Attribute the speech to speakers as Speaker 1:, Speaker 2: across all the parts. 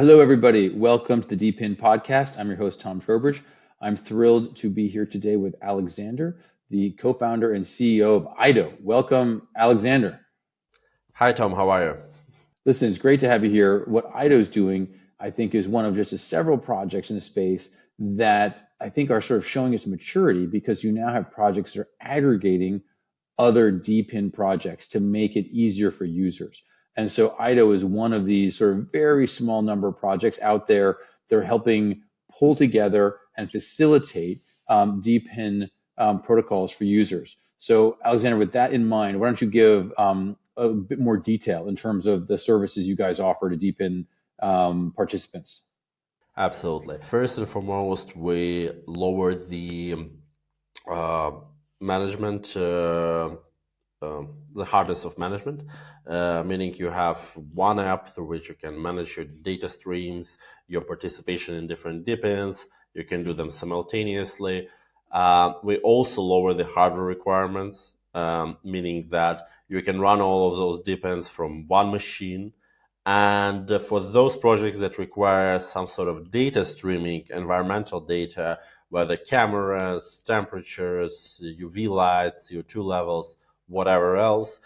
Speaker 1: Hello, everybody. Welcome to the DePIN podcast. I'm your host, Tom Trowbridge. I'm thrilled to be here today with Alexander, the co-founder and CEO of AYDO. Welcome, Alexander.
Speaker 2: Hi, Tom. How are you?
Speaker 1: Listen, it's great to have you here. What AYDO is doing, I think, is one of just several projects in the space that I think are sort of showing its maturity because you now have projects that are aggregating other DePIN projects to make it easier for users. And so AYDO is one of these sort of very small number of projects out there. They're helping pull together and facilitate DePIN protocols for users. So Alexander, with that in mind, why don't you give a bit more detail in terms of the services you guys offer to DePIN participants?
Speaker 2: Absolutely. First and foremost, we lowered uh, management, the hardness of management, meaning you have one app through which you can manage your data streams, your participation in different DePINs. You can do them simultaneously. We also lower the hardware requirements, meaning that you can run all of those DePINs from one machine. And for those projects that require some sort of data streaming, environmental data, whether cameras, temperatures, UV lights, CO2 levels, whatever else,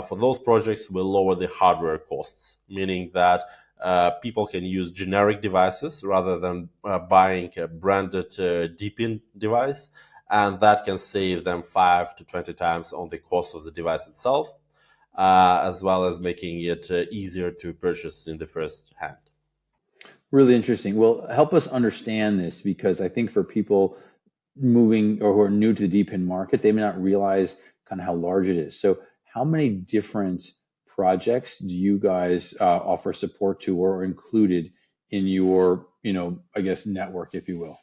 Speaker 2: for those projects, we'll lower the hardware costs, meaning that people can use generic devices rather than buying a branded DePIN device. And that can save them 5 to 20 times on the cost of the device itself. As well as making it easier to purchase in the first hand.
Speaker 1: Really interesting. Well, help us understand this because I think for people moving or who are new to the DePIN market, they may not realize kind of how large it is. So, how many different projects do you guys offer support to or are included in your, I guess, network, if you will?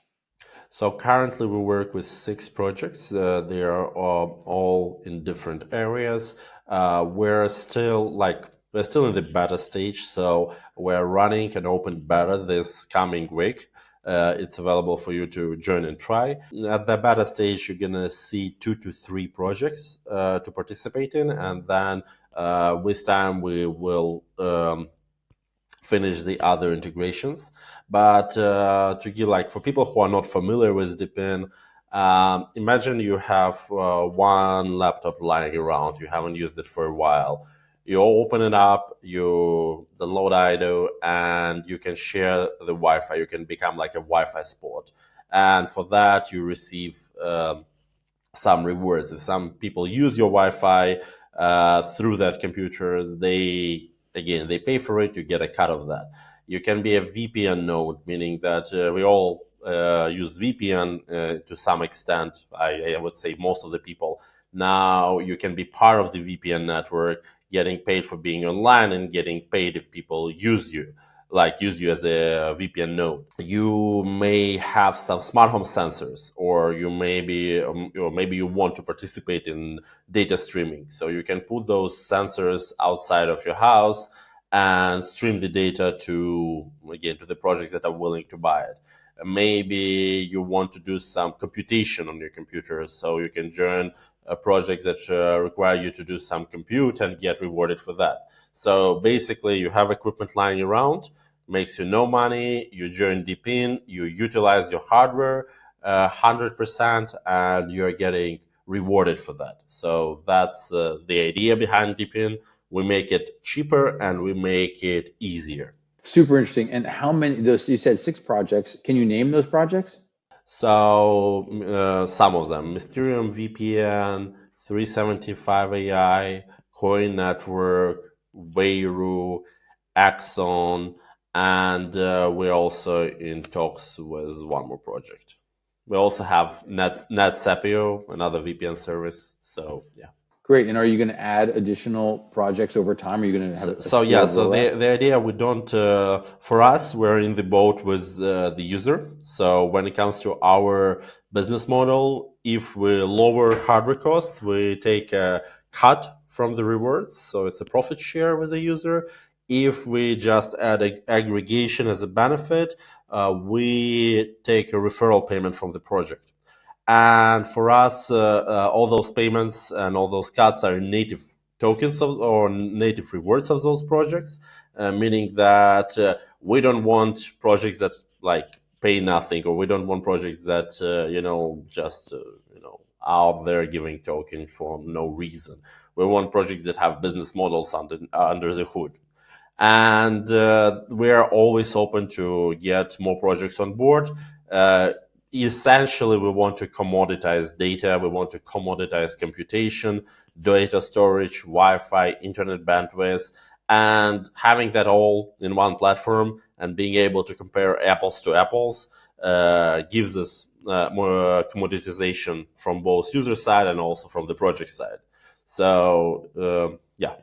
Speaker 2: So currently we work with 6 projects. They are all in different areas. We're still in the beta stage, so we're running an open beta this coming week. It's available for you to join and try. At the beta stage, you're gonna see 2 to 3 projects to participate in, and then with time we will finish the other integrations. But to give, like, for people who are not familiar with DePIN, imagine you have one laptop lying around. You haven't used it for a while. You open it up, you download AYDO, and you can share the Wi-Fi. You can become like a Wi-Fi sport. And for that, you receive some rewards. If some people use your Wi-Fi through that computer, they pay for it. You get a cut of that. You can be a VPN node, meaning that we all use VPN to some extent. I would say most of the people. Now you can be part of the VPN network, getting paid for being online and getting paid if people use you as a VPN node. You may have some smart home sensors, or maybe you want to participate in data streaming. So you can put those sensors outside of your house and stream the data to the projects that are willing to buy it. Maybe you want to do some computation on your computer, so you can join projects that require you to do some compute and get rewarded for that. So basically, you have equipment lying around, makes you no money. You join DePIN, you utilize your hardware 100%, and you're getting rewarded for that. So that's the idea behind DePIN. We make it cheaper and we make it easier.
Speaker 1: Super interesting. And how many, those you said 6 projects. Can you name those projects?
Speaker 2: So some of them: Mysterium VPN, 375 AI, Coin Network, Wayru, Axon, and we're also in talks with one more project. We also have NetSapio, another VPN service. So yeah.
Speaker 1: Great. And are you going to add additional projects over time? Are you going to have a
Speaker 2: So yeah,
Speaker 1: scaled rollout?
Speaker 2: the idea, we don't for us, we're in the boat with the user. So when it comes to our business model, if we lower hardware costs, we take a cut from the rewards, so it's a profit share with the user. If we just add aggregation as a benefit, we take a referral payment from the project. And for us, all those payments and all those cuts are native tokens or native rewards of those projects, meaning that we don't want projects that like pay nothing, or we don't want projects that just out there giving token for no reason. We want projects that have business models under the hood. And we are always open to get more projects on board. Essentially, we want to commoditize data. We want to commoditize computation, data storage, Wi-Fi, internet bandwidth, and having that all in one platform and being able to compare apples to apples gives us more commoditization from both user side and also from the project side. So yeah.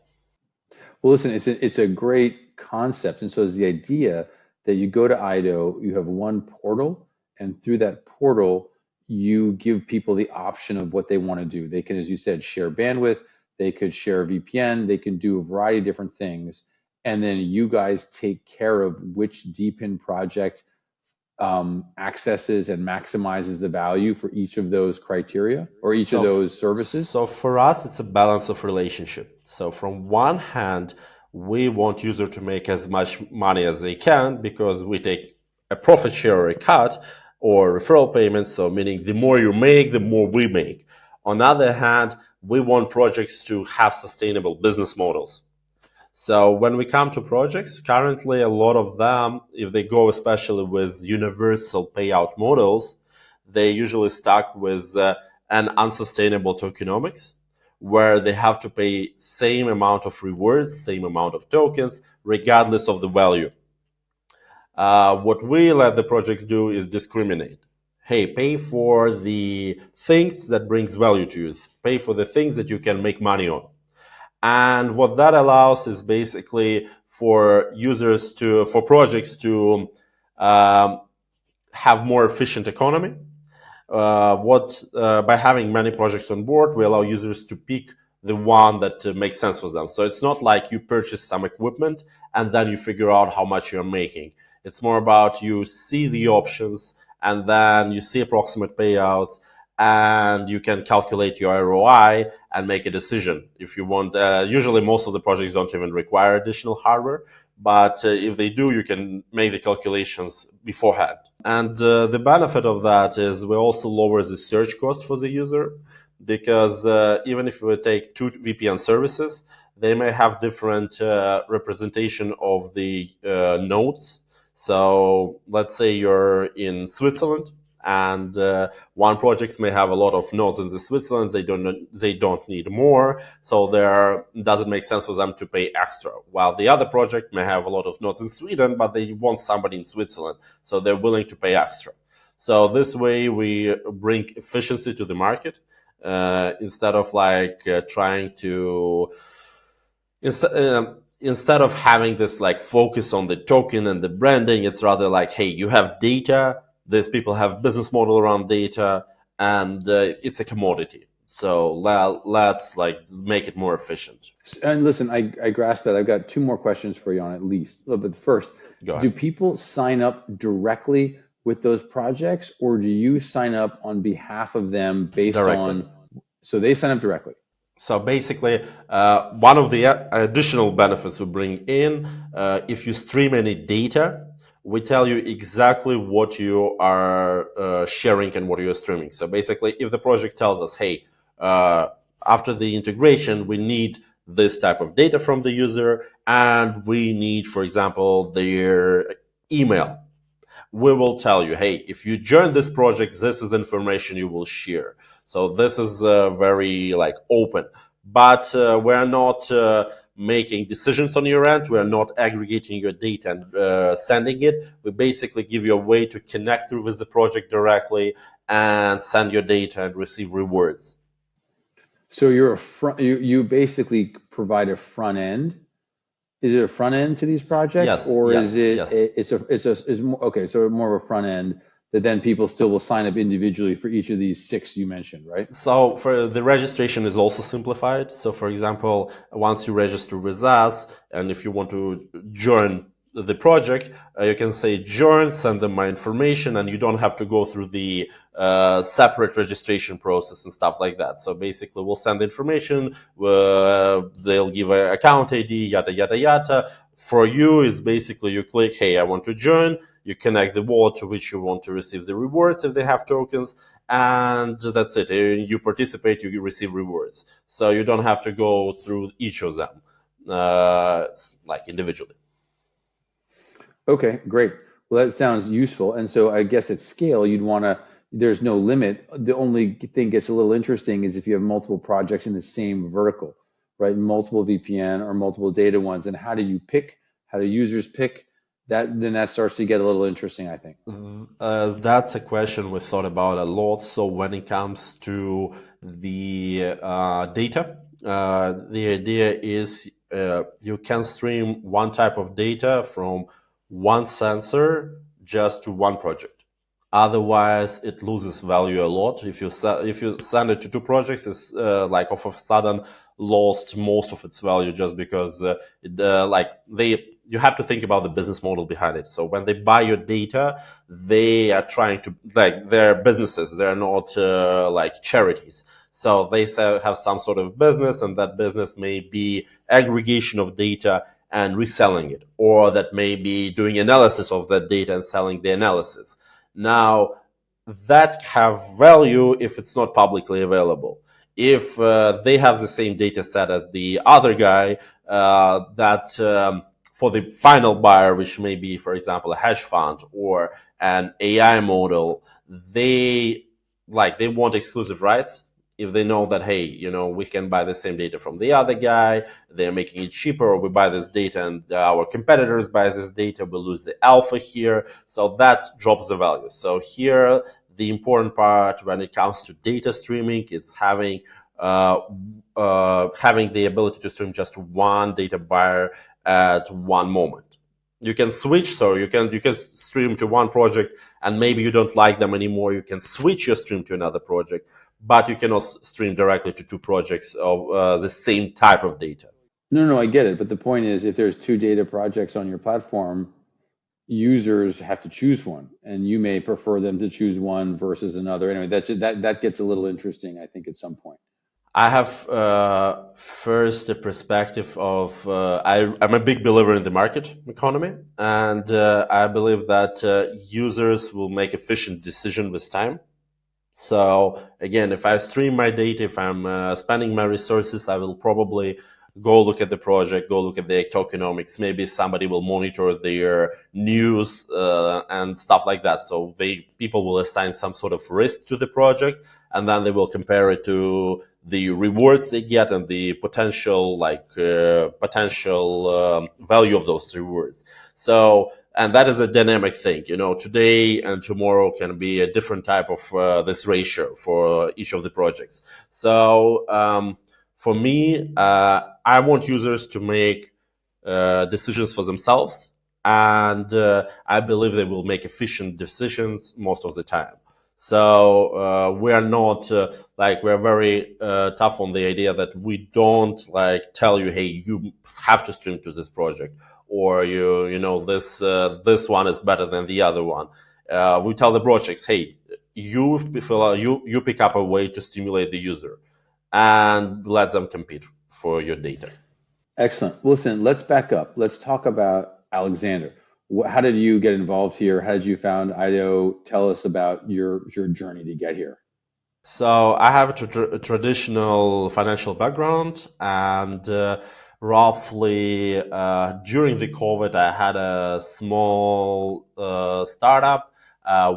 Speaker 1: Well, listen, it's a great concept, and so is the idea that you go to AYDO, you have one portal, and through that portal, you give people the option of what they want to do. They can, as you said, share bandwidth, they could share VPN, they can do a variety of different things, and then you guys take care of which DePIN project accesses and maximizes the value for each of those criteria or each of those services?
Speaker 2: So for us, it's a balance of relationship. So from one hand, we want user to make as much money as they can because we take a profit share or a cut or referral payments. So meaning the more you make, the more we make. On the other hand, we want projects to have sustainable business models. So when we come to projects, currently a lot of them, if they go especially with universal payout models, they usually stuck with an unsustainable tokenomics, where they have to pay same amount of rewards, same amount of tokens, regardless of the value. What we let the projects do is discriminate. Hey, pay for the things that brings value to you. Pay for the things that you can make money on. And what that allows is basically for projects to have more efficient economy. By having many projects on board, we allow users to pick the one that makes sense for them. So it's not like you purchase some equipment and then you figure out how much you're making. It's more about you see the options and then you see approximate payouts, and you can calculate your ROI and make a decision if you want. Usually most of the projects don't even require additional hardware, but if they do, you can make the calculations beforehand. And the benefit of that is we also lower the search cost for the user, because even if we take two VPN services, they may have different representation of the nodes. So let's say you're in Switzerland, and one project may have a lot of nodes in the Switzerland. They don't need more, so there doesn't make sense for them to pay extra. While the other project may have a lot of nodes in Sweden, but they want somebody in Switzerland, so they're willing to pay extra. So this way we bring efficiency to the market instead of trying to. Instead of having this focus on the token and the branding, it's rather like, hey, you have data. These people have business model around data, and it's a commodity. So let's make it more efficient.
Speaker 1: And listen, I grasp that. I've got two more questions for you on at least. But first, do people sign up directly with those projects, or do you sign up on behalf of them based on? So they sign up directly.
Speaker 2: So basically, one of the additional benefits we bring in, if you stream any data, we tell you exactly what you are sharing and what you're streaming. So basically, if the project tells us, hey, after the integration, we need this type of data from the user, and we need, for example, their email, we will tell you, hey, if you join this project, this is information you will share. So this is very open, but we're not making decisions on your end. We're not aggregating your data and sending it. We basically give you a way to connect through with the project directly and send your data and receive rewards.
Speaker 1: So you're you basically provide a front end. Is it a front end to these projects, is it? Yes. Okay, so more of a front end that then people still will sign up individually for each of these 6 you mentioned, right?
Speaker 2: So for the registration is also simplified. So for example, once you register with us, and if you want to join the project, you can say join, send them my information, and you don't have to go through the separate registration process and stuff like that. So basically, we'll send the information, they'll give an account ID, yada, yada, yada. For you, it's basically you click, hey, I want to join. You connect the wallet to which you want to receive the rewards if they have tokens, and that's it. You participate, you receive rewards. So you don't have to go through each of them like individually.
Speaker 1: Okay, great. Well, that sounds useful. And so I guess at scale, you'd want to, there's no limit. The only thing gets a little interesting is if you have multiple projects in the same vertical, right? Multiple VPN or multiple data ones. And how do you pick? How do users pick? That then that starts to get a little interesting, I think.
Speaker 2: That's a question we thought about a lot. So when it comes to the data, the idea is you can stream one type of data from one sensor just to one project. Otherwise, it loses value a lot. If you send it to two projects, it's like all of a sudden lost most of its value just because like you have to think about the business model behind it. So when they buy your data, they are trying to, like, they're businesses. They're not like charities. So they have some sort of business, and that business may be aggregation of data and reselling it, or that may be doing analysis of that data and selling the analysis. Now, that have value if it's not publicly available. If they have the same data set as the other guy, that for the final buyer, which may be, for example, a hedge fund or an AI model, they want exclusive rights. If they know that, hey, we can buy the same data from the other guy, they're making it cheaper, or we buy this data and our competitors buy this data, we lose the alpha here. So that drops the value. So here, the important part when it comes to data streaming, it's having the ability to stream just one data buyer at one moment. You can switch, so you can stream to one project, and maybe you don't like them anymore. You can switch your stream to another project, but you cannot stream directly to two projects of the same type of data.
Speaker 1: No, no, I get it. But the point is, if there's two data projects on your platform, users have to choose one, and you may prefer them to choose one versus another. Anyway, that gets a little interesting, I think, at some point.
Speaker 2: I have first a perspective of I'm a big believer in the market economy, and I believe that users will make efficient decision with time. So again, if I stream my data, if I'm spending my resources, I will probably go look at the project, go look at the tokenomics. Maybe somebody will monitor their news and stuff like that. So people will assign some sort of risk to the project, and then they will compare it to the rewards they get and the potential value of those rewards. So, and that is a dynamic thing. Today and tomorrow can be a different type of this ratio for each of the projects. So for me, I want users to make decisions for themselves, and I believe they will make efficient decisions most of the time. So we are not we're very tough on the idea that we don't tell you, hey, you have to stream to this project, or this one is better than the other one. We tell the projects, hey, you pick up a way to stimulate the user, and let them compete for your data.
Speaker 1: Excellent. Listen, let's back up. Let's talk about Alexander. How did you get involved here? How did you found AYDO? Tell us about your journey to get here.
Speaker 2: So I have a traditional financial background, and roughly during the COVID, I had a small startup.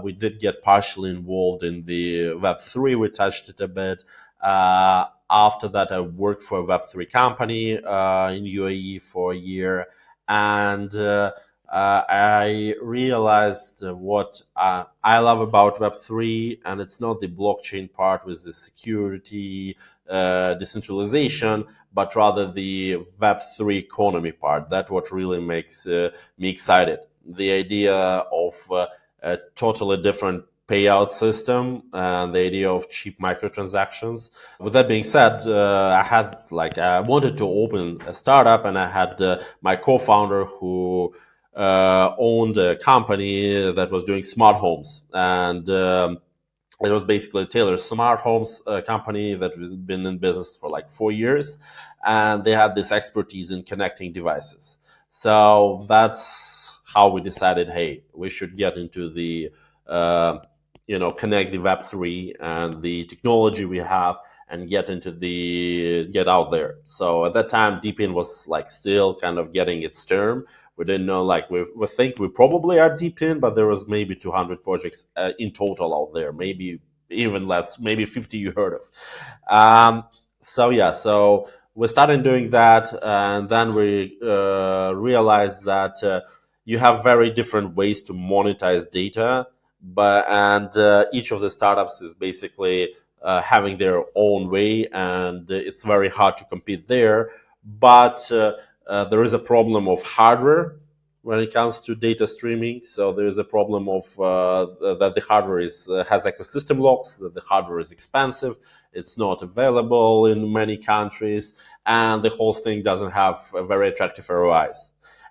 Speaker 2: We did get partially involved in the Web3. We touched it a bit. After that, I worked for a Web3 company in UAE for a year, and I realized what I love about Web3, and it's not the blockchain part with the security, decentralization, but rather the Web3 economy part. That's what really makes me excited. The idea of a totally different payout system and the idea of cheap microtransactions. With that being said, I wanted to open a startup, and I had my co-founder who owned a company that was doing smart homes, and it was basically Taylor's Smart Homes company that has been in business for like 4 years, and they had this expertise in connecting devices. So that's how we decided, hey, we should get into the connect the Web3 and the technology we have and get out there. So at that time, DePIN was like still kind of getting its term. We didn't know, like we think we probably are DePIN, but there was maybe 200 projects in total out there, maybe even less, maybe 50 you heard of. So yeah, so we started doing that, and then we realized that you have very different ways to monetize data, but each of the startups is basically having their own way, and it's very hard to compete there. But there is a problem of hardware when it comes to data streaming. So there is a problem of that the hardware has ecosystem locks, that the hardware is expensive, it's not available in many countries, and the whole thing doesn't have a very attractive ROIs.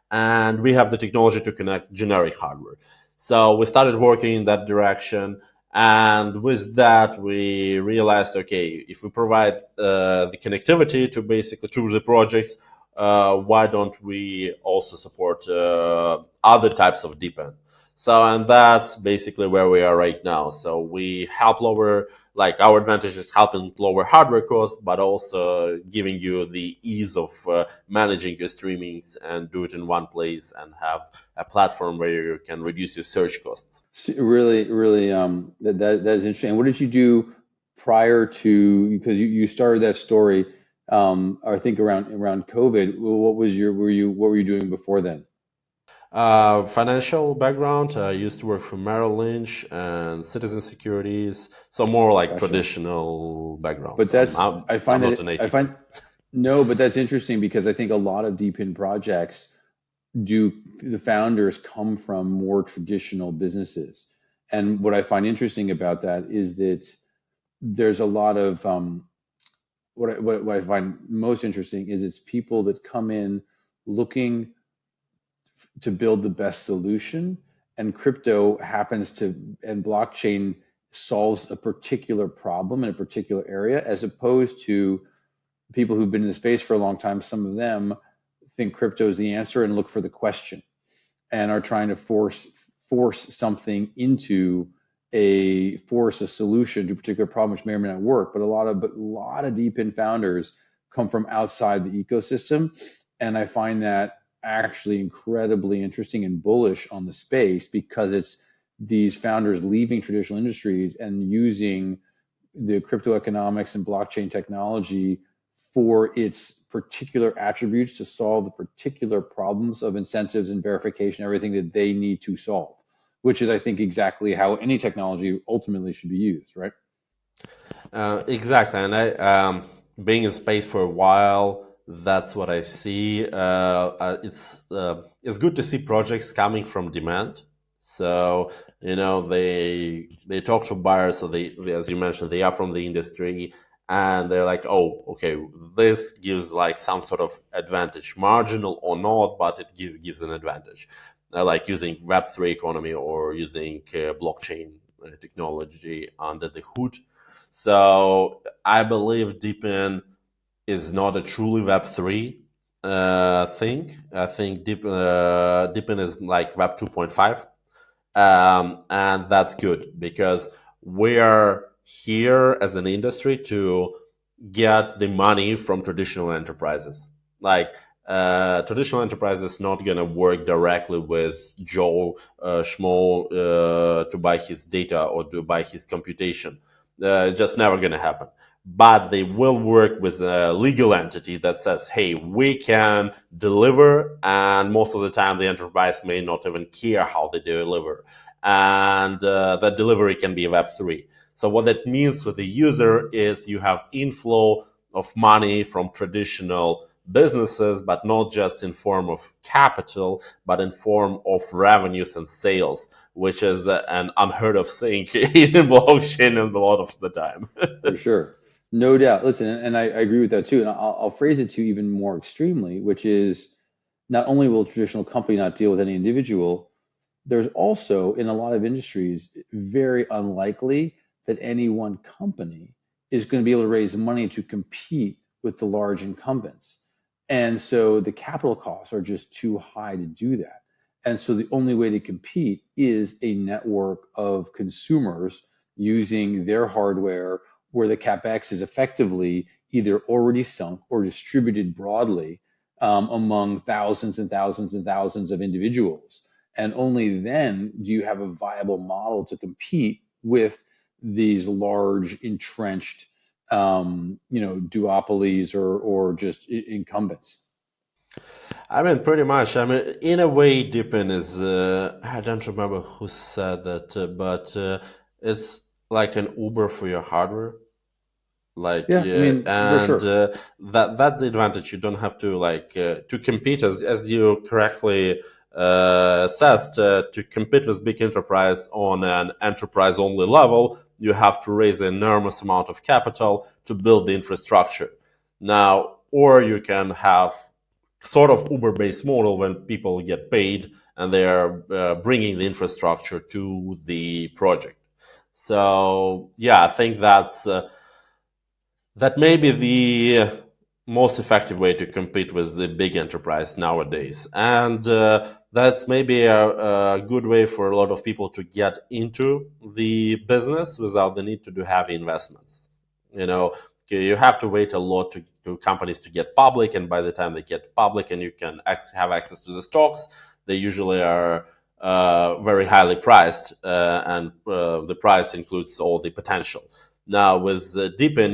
Speaker 2: And we have the technology to connect generic hardware. So we started working in that direction. And with that, we realized, okay, if we provide the connectivity to basically to the projects, why don't we also support other types of DePIN? So, and that's basically where we are right now. So we help lower, like our advantage is helping lower hardware costs, but also giving you the ease of managing your streamings and do it in one place and have a platform where you can reduce your search costs.
Speaker 1: Really, really, that is interesting. And what did you do prior to, because you started that story, I think around COVID. What was your what were you doing before then?
Speaker 2: Financial background. I used to work for Merrill Lynch and Citizen Securities, so more like
Speaker 1: Gotcha.
Speaker 2: traditional background.
Speaker 1: But
Speaker 2: So I'm
Speaker 1: that's
Speaker 2: I'm,
Speaker 1: I
Speaker 2: I'm
Speaker 1: find
Speaker 2: not
Speaker 1: that
Speaker 2: an
Speaker 1: I
Speaker 2: IT guy.
Speaker 1: find no, but that's interesting because I think a lot of DePIN projects do the founders come from more traditional businesses. And what I find interesting about that is that there's a lot of what I find most interesting is it's people that come in looking to build the best solution, and crypto happens to, and blockchain solves a particular problem in a particular area, as opposed to people who've been in the space for a long time. Some of them think crypto is the answer and look for the question and are trying to force something into a solution to a particular problem which may or may not work. But a lot of DePIN founders come from outside the ecosystem, and I find that actually incredibly interesting and bullish on the space because it's these founders leaving traditional industries and using the crypto economics and blockchain technology for its particular attributes to solve the particular problems of incentives and verification, everything that they need to solve, which is, I think, exactly how any technology ultimately should be used, right?
Speaker 2: Exactly, and being in space for a while, that's what I see. It's good to see projects coming from demand. So they talk to buyers, so as you mentioned, they are from the industry, and they're like, oh, okay, this gives like some sort of advantage, marginal or not, but gives an advantage, like using Web3 economy or using blockchain technology under the hood. So I believe DeepIn is not a truly Web3 thing. I think DeepIn is like Web 2.5. And that's good because we're here as an industry to get the money from traditional enterprises. Like traditional enterprises not gonna work directly with Joe Schmo to buy his data or to buy his computation. Just never gonna happen. But they will work with a legal entity that says, "Hey, we can deliver," and most of the time the enterprise may not even care how they deliver, and that delivery can be Web3. So what that means for the user is you have inflow of money from traditional businesses, but not just in form of capital, but in form of revenues and sales, which is an unheard of thing in blockchain a lot of the time.
Speaker 1: For sure. No doubt. Listen, and I agree with that too. And I'll phrase it to you even more extremely, which is not only will a traditional company not deal with any individual, there's also in a lot of industries very unlikely that any one company is going to be able to raise money to compete with the large incumbents. And so the capital costs are just too high to do that. And so the only way to compete is a network of consumers using their hardware where the capex is effectively either already sunk or distributed broadly among thousands and thousands and thousands of individuals. And only then do you have a viable model to compete with these large entrenched duopolies or just incumbents.
Speaker 2: I mean, pretty much. I mean, in a way, DePIN is, I don't remember who said that, but it's like an Uber for your hardware. Like,
Speaker 1: Yeah, I
Speaker 2: yeah,
Speaker 1: mean, for
Speaker 2: and
Speaker 1: sure.
Speaker 2: that's the advantage. You don't have to to compete, as you correctly says, to compete with big enterprise on an enterprise only level. You have to raise an enormous amount of capital to build the infrastructure. Now, or you can have sort of Uber based model when people get paid and they are bringing the infrastructure to the project. So yeah, I think that may be the most effective way to compete with the big enterprise nowadays. And that's maybe a good way for a lot of people to get into the business without the need to do heavy investments. You know, you have to wait a lot to companies to get public, and by the time they get public and you can have access to the stocks, they usually are very highly priced, and the price includes all the potential. Now with DePIN,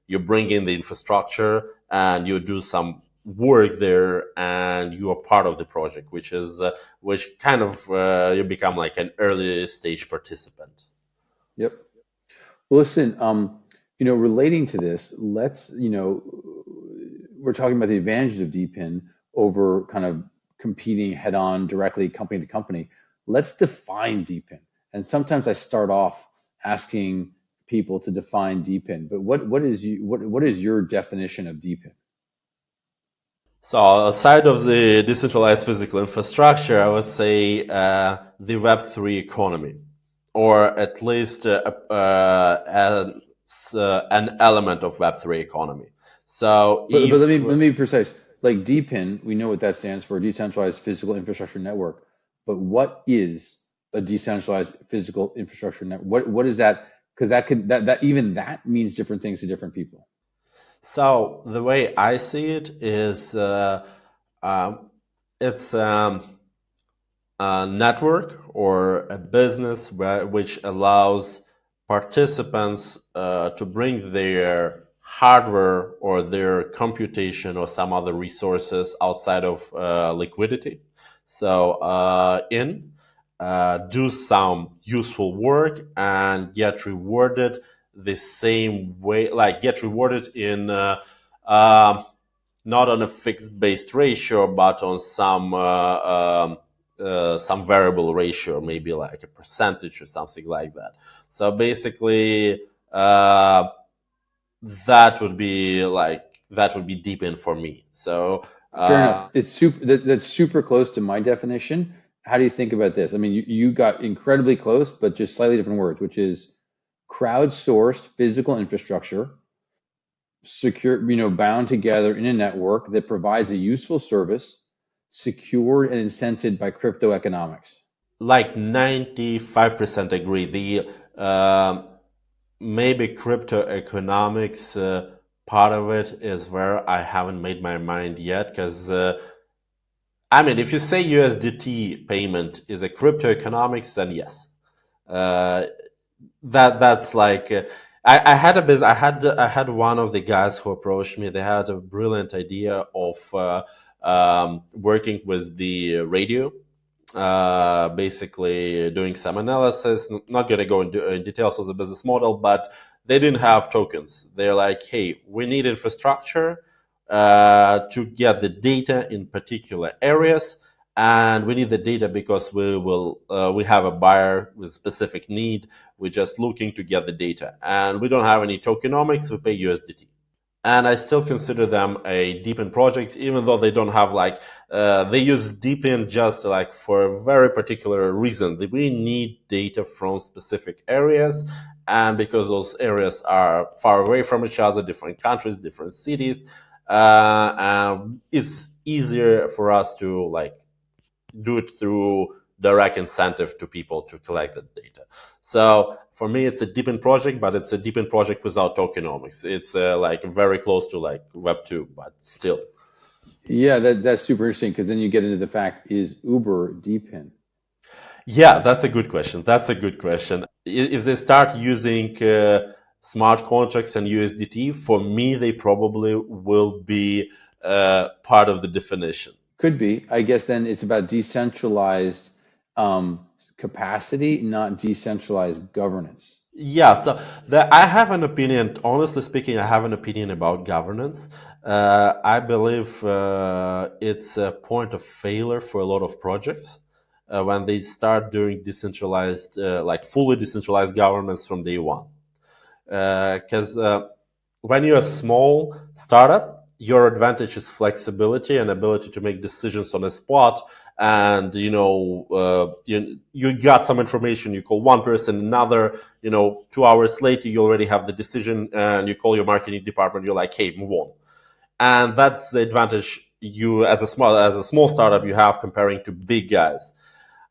Speaker 2: you bring in the infrastructure and you do some work there, and you are part of the project, which kind of you become like an early stage participant.
Speaker 1: Yep. Well, listen, relating to this, we're talking about the advantages of DPIN over kind of competing head on directly company to company. Let's define DPIN. And sometimes I start off asking people to define DPIN, but what is your definition of DPIN?
Speaker 2: So outside of the decentralized physical infrastructure, I would say the Web3 economy, or at least an element of Web3 economy. So
Speaker 1: But let me
Speaker 2: if
Speaker 1: let me be precise. Like DPIN, we know what that stands for, decentralized physical infrastructure network. But what is a decentralized physical infrastructure network? What is that? Because that even that means different things to different people.
Speaker 2: so, the way I see it is um, it's a network or a business which allows participants to bring their hardware or their computation or some other resources outside of liquidity. So, do some useful work and get rewarded the same way, like get rewarded in not on a fixed based ratio, but on some variable ratio, maybe like a percentage or something like that. So basically, that would be deep in for me. So
Speaker 1: Fair enough.
Speaker 2: uh,
Speaker 1: It's that's super close to my definition. How do you think about this? I mean, you got incredibly close, but just slightly different words, which is crowdsourced physical infrastructure secure, bound together in a network that provides a useful service, secured and incented by crypto economics.
Speaker 2: like 95% agree. The maybe crypto economics part of it is where I haven't made my mind yet, because I mean, if you say USDT payment is a crypto economics, then yes. Uh, that's like I had a bit. I had one of the guys who approached me. They had a brilliant idea of working with the radio, basically doing some analysis. Not going to go in details of the business model, but they didn't have tokens. They're like, hey, we need infrastructure to get the data in particular areas, and we need the data because we have a buyer with specific need. We're just looking to get the data, and we don't have any tokenomics. We pay USDT, and I still consider them a DePIN project, even though they don't have they use DePIN just like for a very particular reason. We need data from specific areas, and because those areas are far away from each other, different countries, different cities, and it's easier for us to like do it through direct incentive to people to collect the data. So for me, it's a DePIN project, but it's a DePIN project without tokenomics. It's like very close to like Web2, but still.
Speaker 1: Yeah, that's super interesting because then you get into the fact, is Uber DePIN?
Speaker 2: Yeah, that's a good question. That's a good question. If they start using smart contracts and USDT, for me, they probably will be part of the definition.
Speaker 1: Could be. I guess then it's about decentralized capacity, not decentralized governance.
Speaker 2: Yeah, so I have an opinion. Honestly speaking, I have an opinion about governance. I believe it's a point of failure for a lot of projects when they start doing decentralized, like fully decentralized governance from day one. Because when you're a small startup, your advantage is flexibility and ability to make decisions on the spot. And you got some information, you call one person, another, 2 hours later you already have the decision, and you call your marketing department, you're like, hey, move on. And that's the advantage you as a small startup you have comparing to big guys.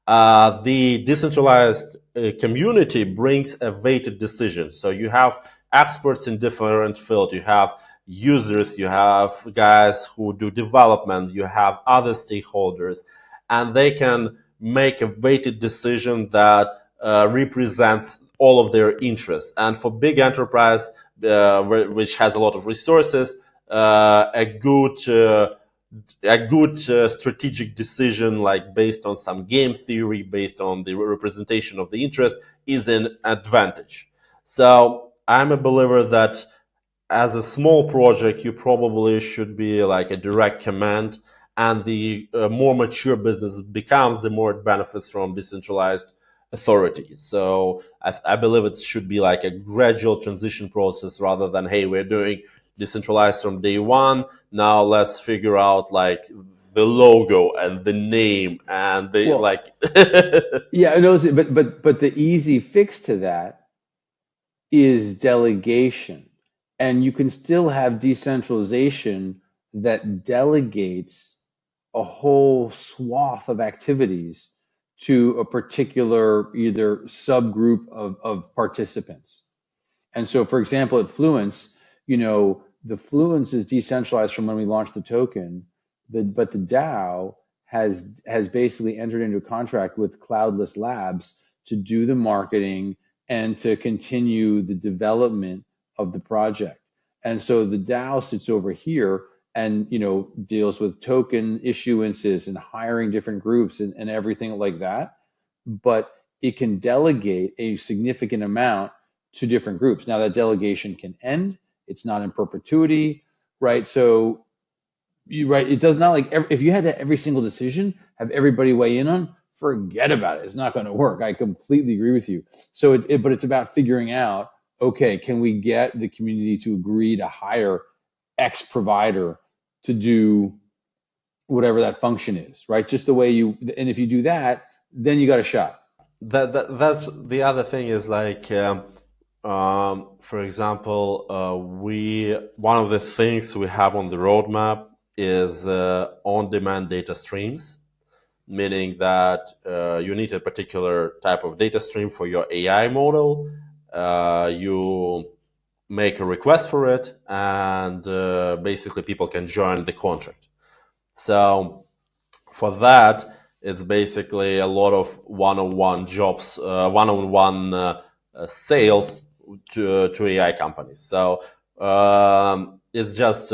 Speaker 2: The decentralized community brings a weighted decision. So you have experts in different fields. You have users, you have guys who do development, you have other stakeholders, and they can make a weighted decision that represents all of their interests. And for big enterprise, which has a lot of resources, a good strategic decision, like based on some game theory, based on the representation of the interest, is an advantage. So I'm a believer that as a small project, you probably should be like a direct command, and the more mature business becomes, the more it benefits from decentralized authority. So I believe it should be like a gradual transition process rather than, hey, we're doing decentralized from day one. Now let's figure out like the logo and the name and the
Speaker 1: Well,
Speaker 2: like.
Speaker 1: yeah, I know, but the easy fix to that is delegation. And you can still have decentralization that delegates a whole swath of activities to a particular either subgroup of participants. And so, for example, at Fluence, the Fluence is decentralized from when we launched the token, but the DAO has basically entered into a contract with Cloudless Labs to do the marketing and to continue the development of the project. And so the DAO sits over here and deals with token issuances and hiring different groups and everything like that. But it can delegate a significant amount to different groups. Now that delegation can end; it's not in perpetuity, right? So right, it does not like if you had that every single decision have everybody weigh in on, forget about it. It's not going to work. I completely agree with you. So but it's about figuring out, okay, can we get the community to agree to hire X provider to do whatever that function is, right? Just the way and if you do that, then you got a shot.
Speaker 2: That's the other thing is like, for example, we one of the things we have on the roadmap is on-demand data streams, meaning that you need a particular type of data stream for your AI model. You make a request for it, and basically people can join the contract. So for that, it's basically a lot of one-on-one jobs, one-on-one sales to AI companies. So it's just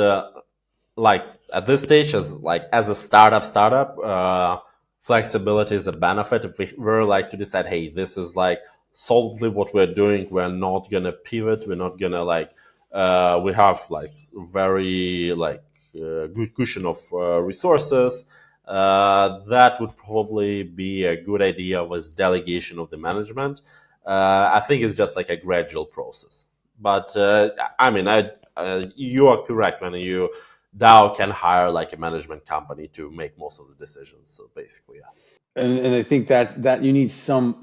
Speaker 2: like at this stage, as a startup, flexibility is a benefit. If we were like to decide, hey, this is like solidly what we're doing, we're not gonna pivot, we're not gonna like we have like very like good cushion of resources. That would probably be a good idea with delegation of the management. I think it's just like a gradual process. But I mean, you are correct when you DAO can hire like a management company to make most of the decisions. So basically, yeah.
Speaker 1: And I think that you need some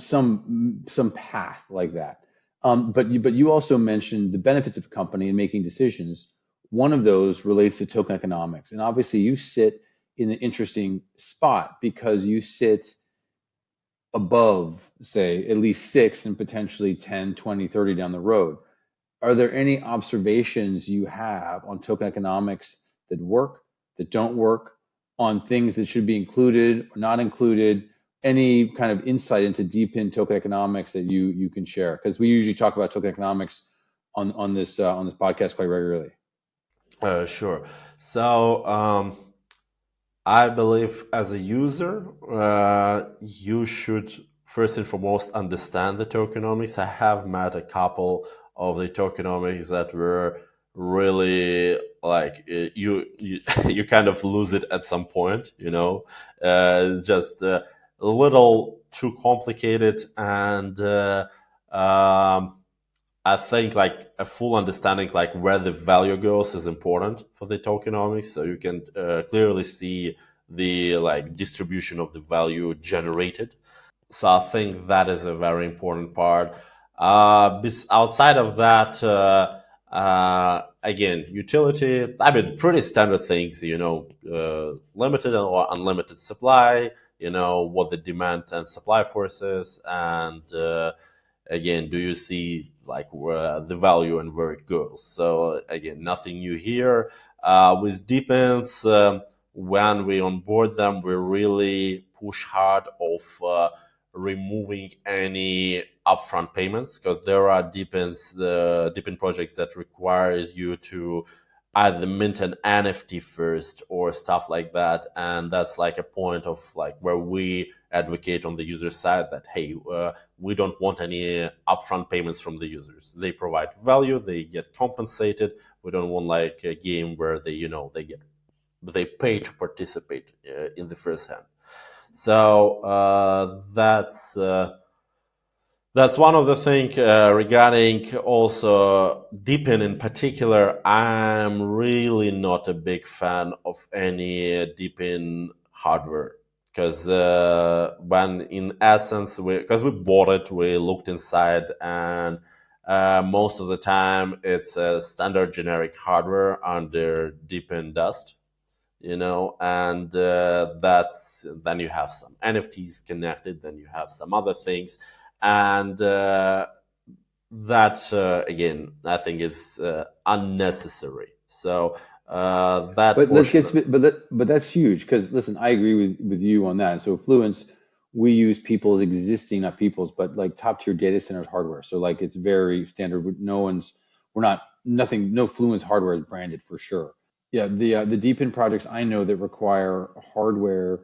Speaker 1: path like that. But you also mentioned the benefits of a company in making decisions. One of those relates to token economics. And obviously, you sit in an interesting spot because you sit above, say, at least six and potentially 10, 20, 30 down the road. Are there any observations you have on token economics that work, that don't work, on things that should be included or not included? Any kind of insight into DePIN token economics that you can share? Because we usually talk about token economics on this podcast quite regularly.
Speaker 2: Sure. So I believe as a user, you should first and foremost understand the tokenomics. I have met a couple of the tokenomics that were really like you you kind of lose it at some point. It's just a little too complicated, and I think like a full understanding like where the value goes is important for the tokenomics, so you can clearly see the like distribution of the value generated. So I think that is a very important part. Outside of that, again, utility. I mean, pretty standard things. Limited or unlimited supply. What the demand and supply forces, and again, do you see like where the value and where it goes? So again, nothing new here. With DePINs, when we onboard them, we really push hard of removing any upfront payments, because there are the DePIN projects that requires you to either mint an NFT first or stuff like that, and that's like a point of like where we advocate on the user side that hey, we don't want any upfront payments from the users. They provide value, they get compensated. We don't want like a game where they pay to participate in the first hand. So that's one of the things regarding also DePIN in particular. I'm really not a big fan of any DePIN hardware, because when in essence because we bought it, we looked inside, and most of the time it's a standard generic hardware under DePIN dust. And that's then you have some NFTs connected, then you have some other things, and that again, I think is unnecessary. So that
Speaker 1: But let's
Speaker 2: portion
Speaker 1: get but that's huge because listen, I agree with you on that. So Fluence, we use people's existing, not people's, but like top tier data centers hardware. So like it's very standard. We're not nothing. No Fluence hardware is branded for sure. Yeah, the DePIN projects I know that require hardware,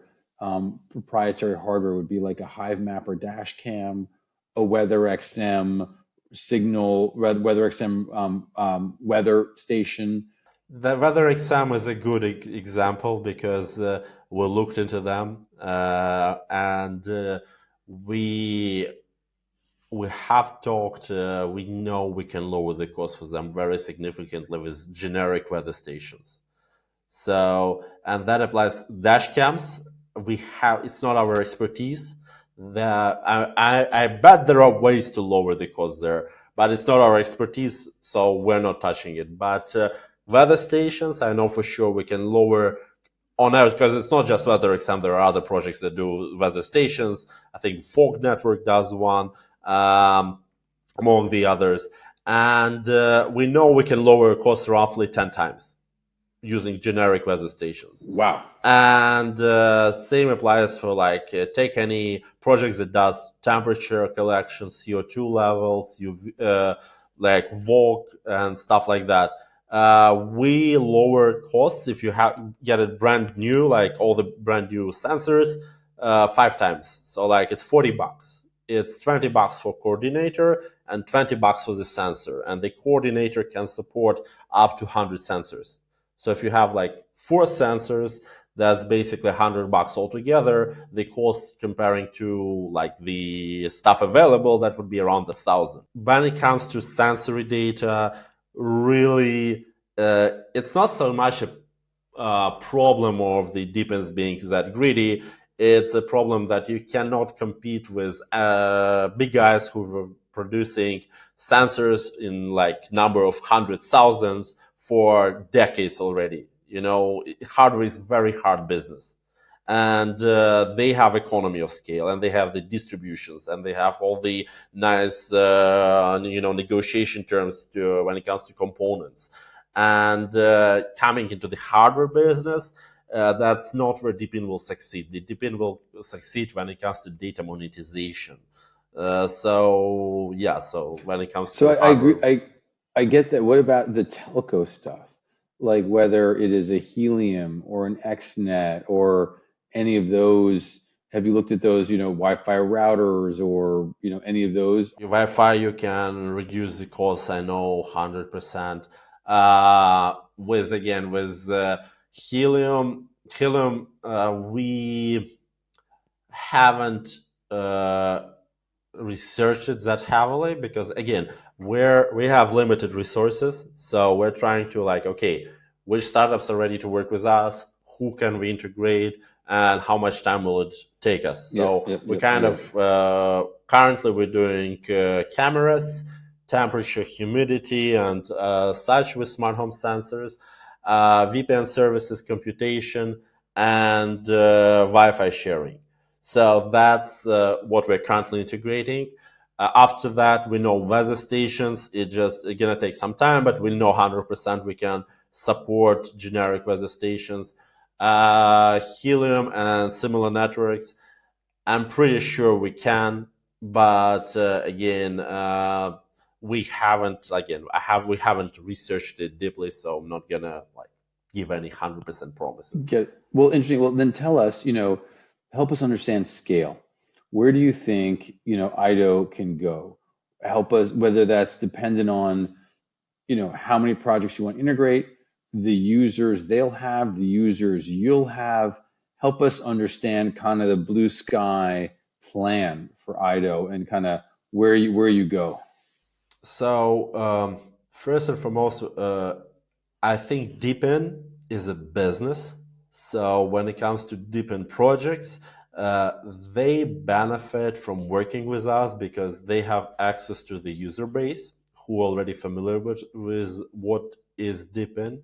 Speaker 1: proprietary hardware would be like a Hive Mapper dash cam, a WeatherXM signal, WeatherXM weather station.
Speaker 2: the weather exam is a good example, because we looked into them, and we we have talked, we know we can lower the cost for them very significantly with generic weather stations. So, and that applies dash cams. It's not our expertise. I bet there are ways to lower the cost there, but it's not our expertise, so we're not touching it. But weather stations, I know for sure we can lower on Earth, because it's not just weather exam. There are other projects that do weather stations. I think Fog Network does one, among the others. And we know we can lower costs roughly 10 times using generic weather stations.
Speaker 1: Wow.
Speaker 2: And same applies for like take any projects that does temperature collection, CO2 levels, like VOG and stuff like that. We lower costs if you get it brand new, like all the brand new sensors, 5 times. So like it's $40. It's $20 for coordinator and $20 for the sensor, and the coordinator can support up to 100 sensors. So if you have like 4 sensors, that's basically $100 altogether. The cost comparing to like the stuff available, that would be around 1,000. When it comes to sensory data, really, it's not so much a problem of the DePINs being that greedy. It's a problem that you cannot compete with big guys who are producing sensors in like number of hundred thousands for decades already. Hardware is very hard business, and they have economy of scale, and they have the distributions, and they have all the nice negotiation terms when it comes to components. And coming into the hardware business, that's not where DePIN will succeed. The DePIN will succeed when it comes to data monetization. So when it comes
Speaker 1: So
Speaker 2: to
Speaker 1: I agree.
Speaker 2: hardware.
Speaker 1: I get that. What about the telco stuff? Like whether it is a Helium or an XNet or any of those. Have you looked at those, Wi-Fi routers or, any of those?
Speaker 2: Wi-Fi, you can reduce the cost. I know 100%. With Helium, we haven't researched it that heavily because again, we have limited resources. So we're trying to like, okay, which startups are ready to work with us? Who can we integrate? And how much time will it take us?
Speaker 1: Yep,
Speaker 2: So
Speaker 1: yep,
Speaker 2: we
Speaker 1: yep. I
Speaker 2: kind
Speaker 1: get it.
Speaker 2: of currently we're doing cameras, temperature, humidity, and such with smart home sensors, VPN services, computation, and Wi-Fi sharing. So that's what we're currently integrating. After that, we know weather stations. It's gonna take some time, but we know 100% we can support generic weather stations. Helium and similar networks, I'm pretty sure we can, but again, we haven't researched it deeply, so I'm not gonna like give any 100% promises.
Speaker 1: Well, interesting. Well, then tell us, help us understand scale. Where do you think, IDO can go? Help us, whether that's dependent on, how many projects you want to integrate, the users they'll have, the users you'll have. Help us understand kind of the blue sky plan for IDO and kind of where you go.
Speaker 2: So first and foremost, I think DePIN is a business. So when it comes to DePIN projects, uh, they benefit from working with us because they have access to the user base who are already familiar with what is DePIN,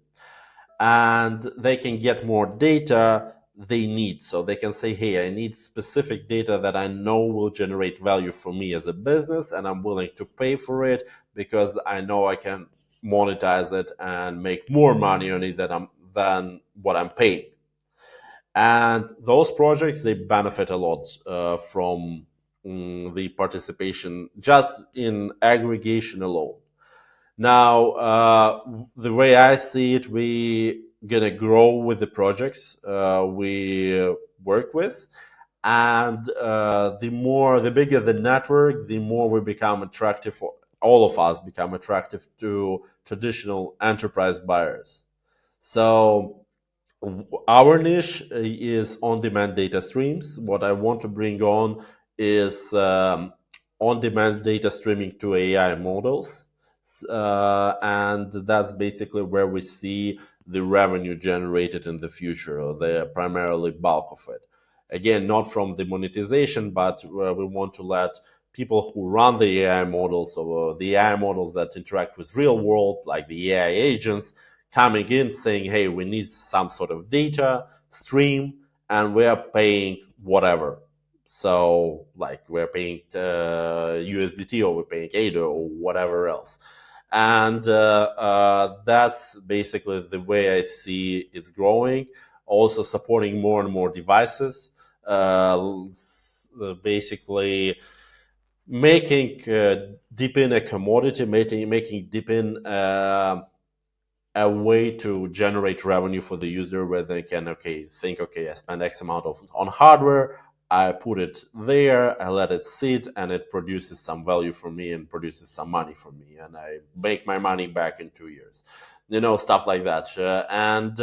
Speaker 2: and they can get more data they need. So they can say, hey, I need specific data that I know will generate value for me as a business, and I'm willing to pay for it because I know I can monetize it and make more money on it than what I'm paying. And those projects, they benefit a lot from the participation just in aggregation alone. Now, the way I see it, we gonna grow with the projects we work with, and the bigger the network, the more we become attractive. For all of us, become attractive to traditional enterprise buyers. So our niche is on-demand data streams. What I want to bring on is on-demand data streaming to AI models, and that's basically where we see the revenue generated in the future, or the primarily bulk of it. Again, not from the monetization, but we want to let people who run the AI models, or the AI models that interact with real world, like the AI agents, coming in saying, hey, we need some sort of data stream, and we are paying whatever. So, like, we're paying USDT, or we're paying AYDO, or whatever else. And that's basically the way I see it's growing. Also, supporting more and more devices. Basically, making DePIN a commodity, making DePIN a way to generate revenue for the user, where they can I spend X amount on hardware, I put it there, I let it sit, and it produces some value for me and produces some money for me, and I make my money back in 2 years, stuff like that. And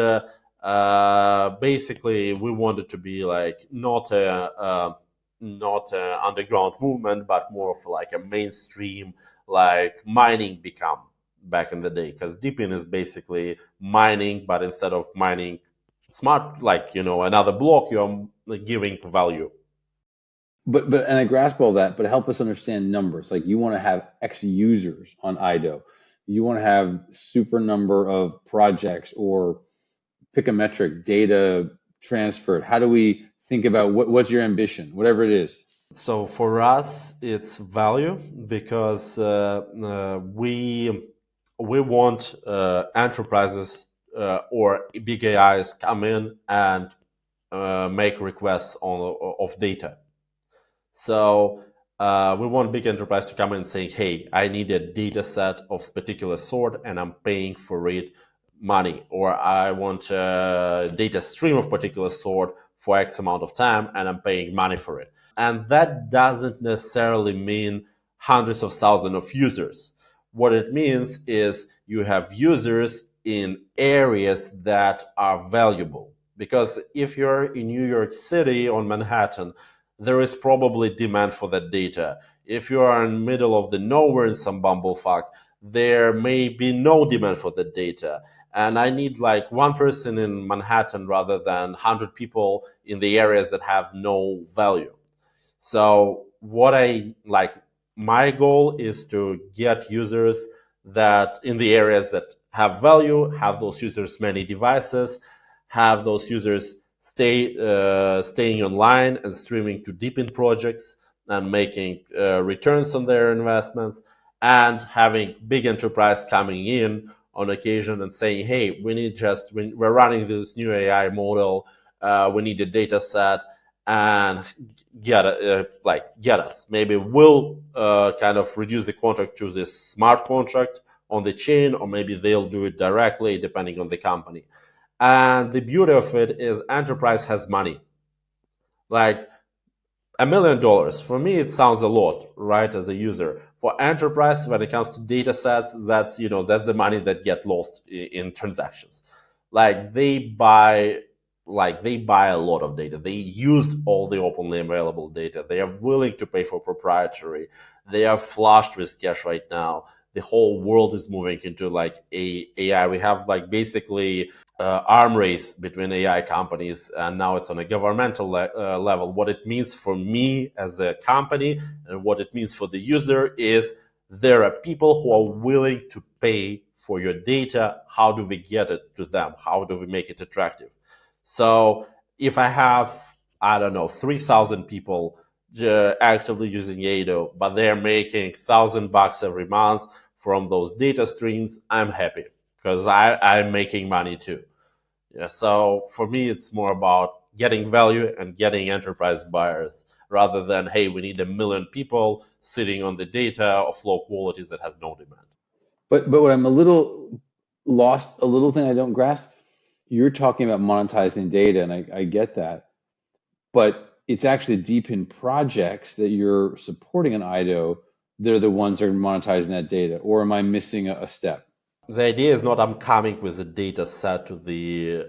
Speaker 2: basically, we want it to be like not a underground movement, but more of like a mainstream, like mining become back in the day, because DePIN is basically mining, but instead of mining smart, like another block, you're giving value.
Speaker 1: But and I grasp all that, but help us understand numbers. Like you want to have X users on IDO. You want to have super number of projects, or pick a metric, data transferred. How do we think about what's your ambition, whatever it is?
Speaker 2: So for us, it's value because we want enterprises or big AIs come in and make requests of data. So we want big enterprise to come in and say, hey, I need a data set of particular sort and I'm paying for it money, or I want a data stream of particular sort for X amount of time and I'm paying money for it. And that doesn't necessarily mean hundreds of thousands of users. What it means is you have users in areas that are valuable. Because if you're in New York City on Manhattan, there is probably demand for that data. If you are in the middle of the nowhere in some bumblefuck, there may be no demand for the data. And I need like one person in Manhattan rather than 100 people in the areas that have no value. So what I like, my goal is to get users that in the areas that have value, have those users many devices, have those users staying online and streaming to DePIN projects and making returns on their investments, and having big enterprise coming in on occasion and saying, hey, we're running this new AI model, we need a data set, and get us. Maybe we'll kind of reduce the contract to this smart contract on the chain, or maybe they'll do it directly depending on the company. And the beauty of it is enterprise has money. Like $1 million, for me, it sounds a lot, right? As a user, for enterprise, when it comes to data sets, that's the money that get lost in transactions. Like they buy a lot of data. They used all the openly available data. They are willing to pay for proprietary. They are flushed with cash right now. The whole world is moving into like AI. We have like basically arm race between AI companies, and now it's on a governmental level. What it means for me as a company and what it means for the user is there are people who are willing to pay for your data. How do we get it to them? How do we make it attractive? So if I have, I don't know, 3,000 people actively using AYDO, but they're making $1,000 every month from those data streams, I'm happy because I'm making money too. Yeah, so for me, it's more about getting value and getting enterprise buyers rather than, hey, we need 1 million people sitting on the data of low quality that has no demand.
Speaker 1: But what I'm a little lost, a little thing I don't grasp, you're talking about monetizing data, and I get that, but it's actually DePIN projects that you're supporting in IDO. They're the ones that are monetizing that data, or am I missing a step?
Speaker 2: The idea is not I'm coming with a data set to the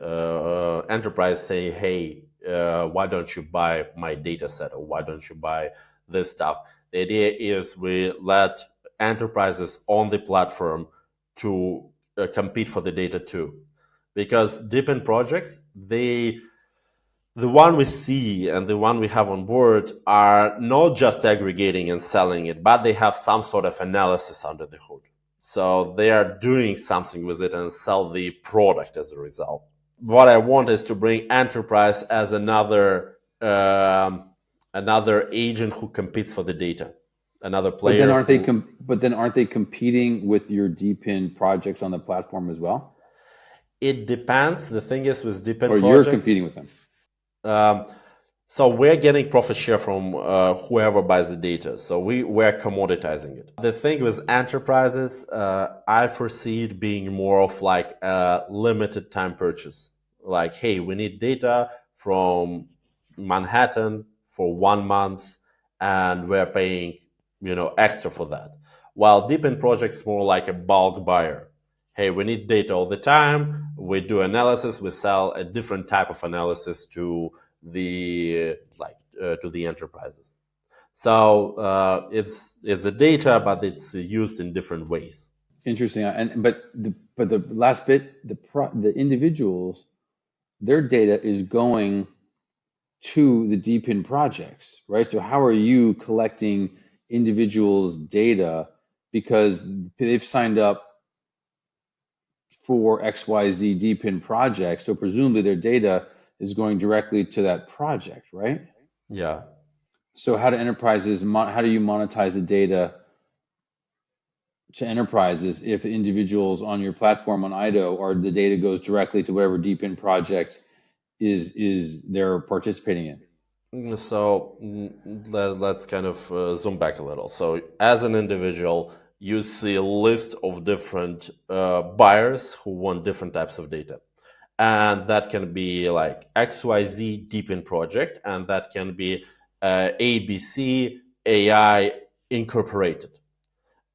Speaker 2: enterprise saying, hey, why don't you buy my data set, or why don't you buy this stuff? The idea is we let enterprises on the platform to compete for the data too. Because DePIN projects, the one we see and the one we have on board are not just aggregating and selling it, but they have some sort of analysis under the hood. So they are doing something with it and sell the product as a result. What I want is to bring enterprise as another agent who competes for the data, another
Speaker 1: But then
Speaker 2: player
Speaker 1: aren't they
Speaker 2: who.
Speaker 1: competing with your DePIN projects on the platform as well?
Speaker 2: It depends. The thing is with
Speaker 1: Or
Speaker 2: DePIN
Speaker 1: you're
Speaker 2: projects,
Speaker 1: competing with them?
Speaker 2: um, so we're getting profit share from whoever buys the data. So we're commoditizing it. The thing with enterprises, I foresee it being more of like a limited time purchase. Like, hey, we need data from Manhattan for 1 month, and we're paying extra for that. While DePIN projects more like a bulk buyer. Hey, we need data all the time. We do analysis. We sell a different type of analysis to the enterprises. So it's the data, but it's used in different ways.
Speaker 1: Interesting. But the last bit, the individuals, their data is going to the DePIN projects, right? So how are you collecting individuals' data because they've signed up? for XYZ DePIN project. So presumably their data is going directly to that project, right?
Speaker 2: Yeah.
Speaker 1: So how do enterprises, how do you monetize the data to enterprises if individuals on your platform on AYDO or the data goes directly to whatever DePIN project is they're participating in?
Speaker 2: So let's kind of zoom back a little. So as an individual, you see a list of different buyers who want different types of data. And that can be like XYZ DePIN project, and that can be ABC AI Incorporated.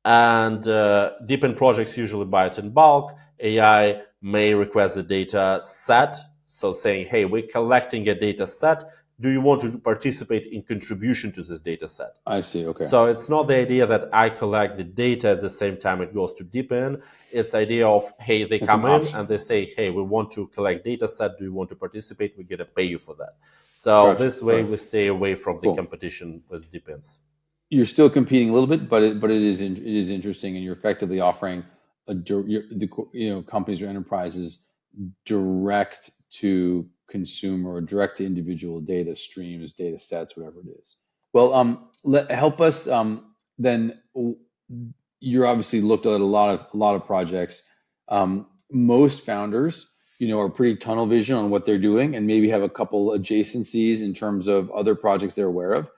Speaker 2: And DePIN projects usually buy it in bulk. AI may request the data set. So saying, hey, we're collecting a data set. Do you want to participate in contribution to this data set?
Speaker 1: I see. Okay.
Speaker 2: So it's not the idea that I collect the data at the same time it goes to DePIN. It's the idea of, hey, they
Speaker 1: It's an
Speaker 2: come in
Speaker 1: option.
Speaker 2: and they say, hey, we want to collect data set. Do you want to participate? We're going to pay you for that. So
Speaker 1: Gotcha.
Speaker 2: this way we stay away from the
Speaker 1: Cool.
Speaker 2: competition with DePINs.
Speaker 1: You're still competing a little bit, but it is interesting, and you're effectively offering companies or enterprises direct to consumer or direct to individual data streams, data sets, whatever it is. Well, help us then. You're obviously looked at a lot of projects. Most founders, are pretty tunnel vision on what they're doing, and maybe have a couple adjacencies in terms of other projects they're aware of.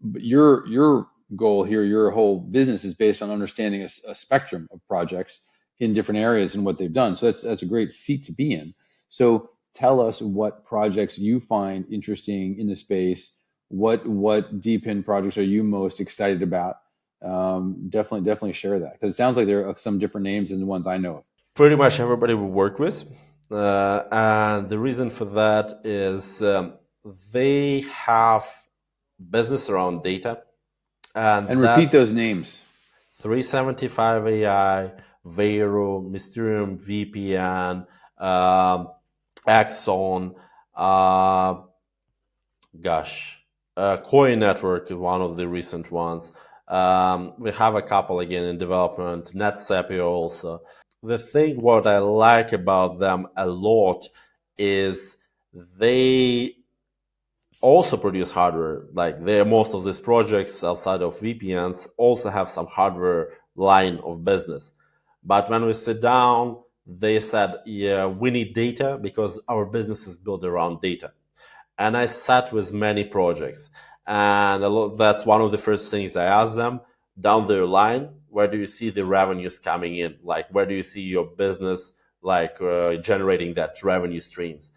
Speaker 1: But your goal here, your whole business is based on understanding a spectrum of projects in different areas and what they've done. So that's a great seat to be in. So tell us what projects you find interesting in the space. What DePIN projects are you most excited about? Definitely share that, because it sounds like there are some different names than the ones I know of.
Speaker 2: Pretty much everybody we work with. And the reason for that is they have business around data. And
Speaker 1: And repeat
Speaker 2: that's
Speaker 1: those names.
Speaker 2: 375 AI, Vero, Mysterium VPN, Axon, uh, Coin Network is one of the recent ones. We have a couple again in development, NetSapio also. The thing what I like about them a lot is they also produce hardware. Like most of these projects outside of VPNs also have some hardware line of business. But when we sit down, they said, yeah, we need data because our business is built around data. And I sat with many projects, and that's one of the first things I asked them down the line. Where do you see the revenues coming in? Like, where do you see your business generating that revenue streams?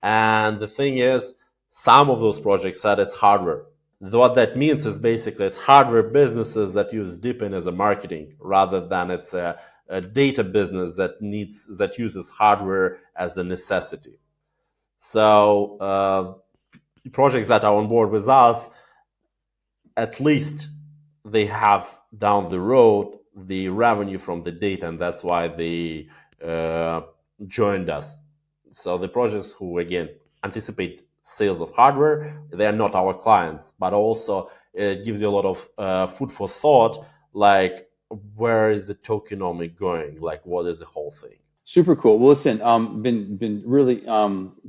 Speaker 2: And the thing is, some of those projects said it's hardware. What that means is basically it's hardware businesses that use DePIN as a marketing rather than it's a data business that uses hardware as a necessity. So projects that are on board with us, at least they have down the road the revenue from the data, and that's why they joined us. So the projects who again anticipate sales of hardware, they are not our clients, but also it gives you a lot of food for thought, like where is the tokenomic going, like what is the whole thing.
Speaker 1: Super cool. Well, listen, been really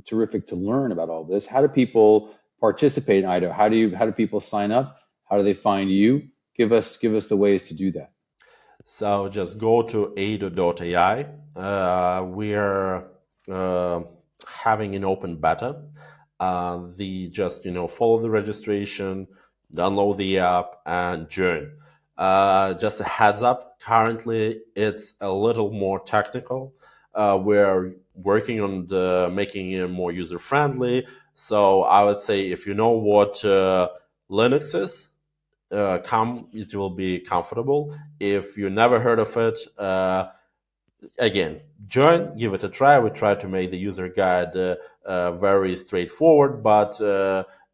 Speaker 1: terrific to learn about all this. How do people participate in AYDO? How do people sign up? How do they find you? Give us the ways to do that.
Speaker 2: So just go to AYDO.ai. We are having an open beta. Just follow the registration, download the app, and join. Just a heads up. Currently, it's a little more technical. We're working on making it more user friendly. So I would say if you know what Linux is, it will be comfortable. If you never heard of it, again, join, give it a try. We try to make the user guide very straightforward, but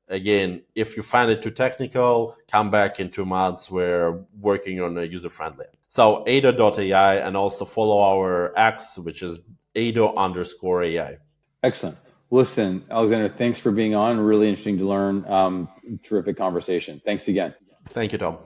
Speaker 2: again, if you find it too technical, come back in 2 months. We're working on a user friendly. So AYDO.ai, and also follow our X, which is AYDO_AI.
Speaker 1: Excellent. Listen, Alexander, thanks for being on. Really interesting to learn. Terrific conversation. Thanks again.
Speaker 2: Thank you, Tom.